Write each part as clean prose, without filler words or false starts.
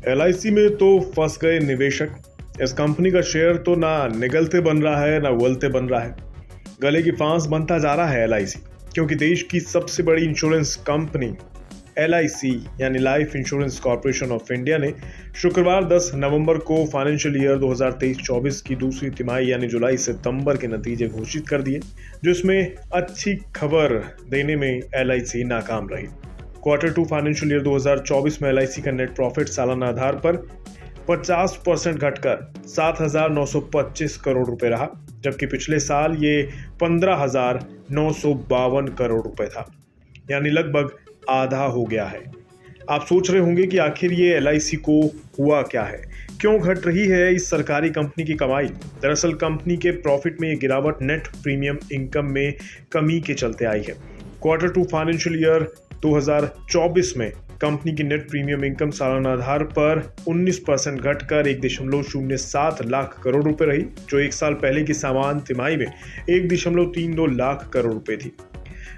LIC में तो फंस गए निवेशक। इस कंपनी का शेयर तो ना निगलते बन रहा है ना उगलते बन रहा है। गले की फांस बनता जा रहा है एलआईसी, क्योंकि देश की सबसे बड़ी इंश्योरेंस कंपनी एलआईसी यानी life insurance corporation of India ने शुक्रवार 10 नवंबर को फाइनेंशियल ईयर 2023-24 की दूसरी तिमाही यानी जुलाई सितंबर के नतीजे घोषित कर दिए, जिसमें अच्छी खबर देने में एलआईसी नाकाम रही। क्वार्टर 2 फाइनेंशियल ईयर 2024 में एलआईसी का नेट प्रॉफिट सालाना आधार पर 50% घटकर 7,925 करोड़ रुपए रहा, जबकि पिछले साल ये 15,952 करोड़ रुपए था, यानी लगभग आधा हो गया है। आप सोच रहे होंगे कि आखिर ये एलआईसी को हुआ क्या है, क्यों घट रही है इस सरकारी कंपनी की कमाई। दरअसल कंपनी के प्रॉफिट में ये गिरावट नेट प्रीमियम इनकम में कमी के चलते आई है। क्वार्टर 2 फाइनेंशियल ईयर 2024 में कंपनी की नेट प्रीमियम इनकम सालाना आधार पर 19% घटकर 1.07 लाख करोड़ रुपए रही, जो एक साल पहले की समान तिमाही में 1.32 लाख करोड़ रुपए थी।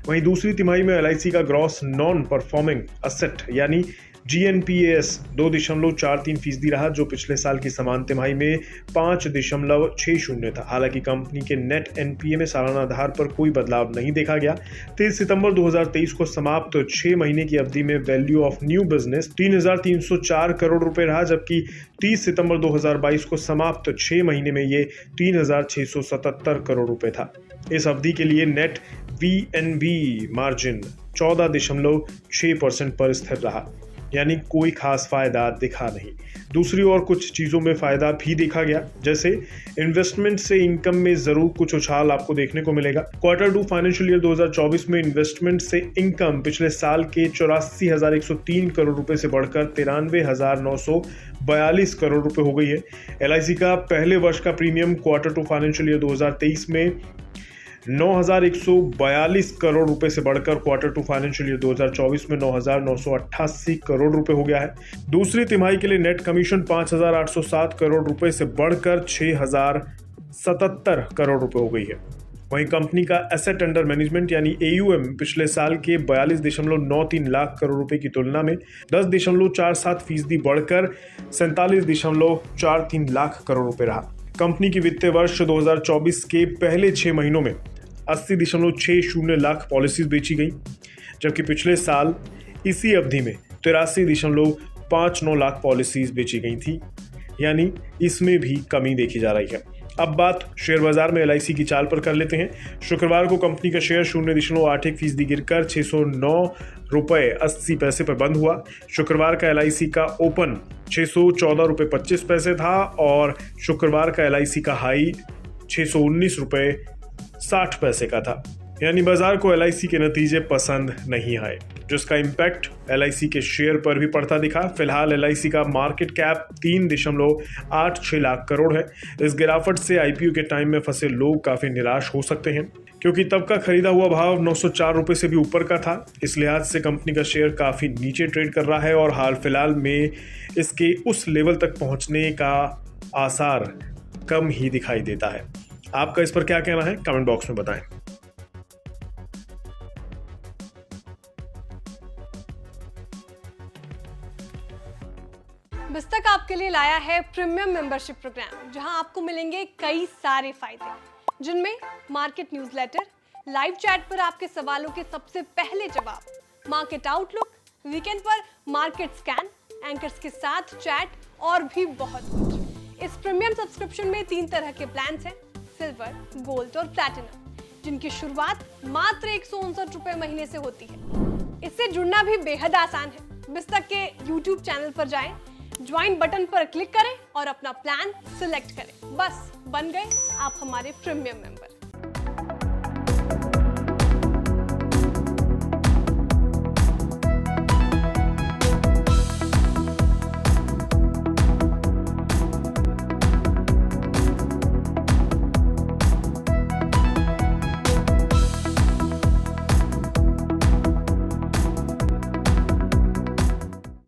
वहीं दूसरी तिमाही में एलआईसी का ग्रॉस नॉन परफॉर्मिंग असेट यानी जीएनपीएस 2.43% रहा, जो पिछले साल की समान तिमाही में 5.60 था। हालांकि कंपनी के नेट एनपीए में सालाना आधार पर कोई बदलाव नहीं देखा गया। 23 सितंबर 2023 को समाप्त 6 महीने की अवधि में value of new business 3,304 crore रुपए रहा, जबकि 30 सितंबर 2022 को समाप्त 6 महीने में ये 3,677 करोड़ रुपए था। इस अवधि के लिए नेट वीएनबी मार्जिन 14.6% पर स्थिर रहा, यानी कोई खास फायदा दिखा नहीं। दूसरी ओर कुछ चीजों में फायदा भी देखा गया, जैसे इन्वेस्टमेंट से इनकम में जरूर कुछ उछाल आपको देखने को मिलेगा। क्वार्टर 2 फाइनेंशियल ईयर 2024 में इन्वेस्टमेंट से इनकम पिछले साल के 84,103 करोड़ रुपए से बढ़कर 93,942 करोड़ रुपए हो गई है। एलआईसी का पहले वर्ष का प्रीमियम क्वार्टर 2 फाइनेंशियल ईयर 2023 में 9,142 करोड़ रुपए से बढ़कर क्वार्टर 2 फाइनेंशियल ईयर 2024 में 9,988 करोड़ रुपए हो गया है। दूसरी तिमाही के लिए नेट कमीशन 5,807 करोड़ रुपए से बढ़कर 6,077 करोड़ रुपए हो गई है। वहीं कंपनी का एसेट अंडर मैनेजमेंट यानी एयूएम पिछले साल के 42.93 लाख करोड़ रुपए की तुलना में 10.47% बढ़कर 47.43 लाख करोड़ रुपए रहा। कंपनी की वित्तीय वर्ष 2024 के पहले 6 महीनों में 80.60 लाख पॉलिसीज बेची गई, जबकि पिछले साल इसी अवधि में 83.59 लाख पॉलिसीज बेची गई थी, यानी इसमें भी कमी देखी जा रही है। अब बात शेयर बाजार में एलआईसी की चाल पर कर लेते हैं। शुक्रवार को कंपनी का शेयर 0.81% गिरकर 609 रुपए 80 पैसे पर बंद हुआ। शुक्रवार का एलआईसी का ओपन 614 रुपए 25 पैसे था और शुक्रवार का एलआईसी का हाई 619 रुपए 60 पैसे का था, यानी बाजार को एलआईसी के नतीजे पसंद नहीं आए, जिसका इम्पैक्ट एलआईसी के शेयर पर भी पड़ता दिखा। फिलहाल एलआईसी का मार्केट कैप 3.86 लाख करोड़ है। इस गिरावट से आईपीओ के टाइम में फंसे लोग काफी निराश हो सकते हैं, क्योंकि तब का खरीदा हुआ भाव 904 रुपए से भी ऊपर का था। इस लिहाज से कंपनी का शेयर काफी नीचे ट्रेड कर रहा है और हाल फिलहाल में इसके उस लेवल तक पहुंचने का आसार कम ही दिखाई देता है। आपका इस पर क्या कहना है, कमेंट बॉक्स में बताएं। बिस्तक आपके लिए लाया है प्रीमियम मेंबरशिप प्रोग्राम, जहां आपको मिलेंगे कई सारे फायदे, जिनमें मार्केट न्यूज़लेटर, लाइव चैट पर आपके सवालों के सबसे पहले जवाब, मार्केट आउटलुक, वीकेंड पर मार्केट स्कैन, एंकर्स के साथ चैट और भी बहुत कुछ। इस प्रीमियम सब्सक्रिप्शन में 3 तरह के प्लान हैं, सिल्वर, गोल्ड और प्लैटिनम, जिनकी शुरुआत मात्र 159 रुपए महीने से होती है। इससे जुड़ना भी बेहद आसान है। बिस्तक के YouTube चैनल पर जाएं, ज्वाइन बटन पर क्लिक करें और अपना प्लान सिलेक्ट करें। बस बन गए आप हमारे प्रीमियम मेंबर।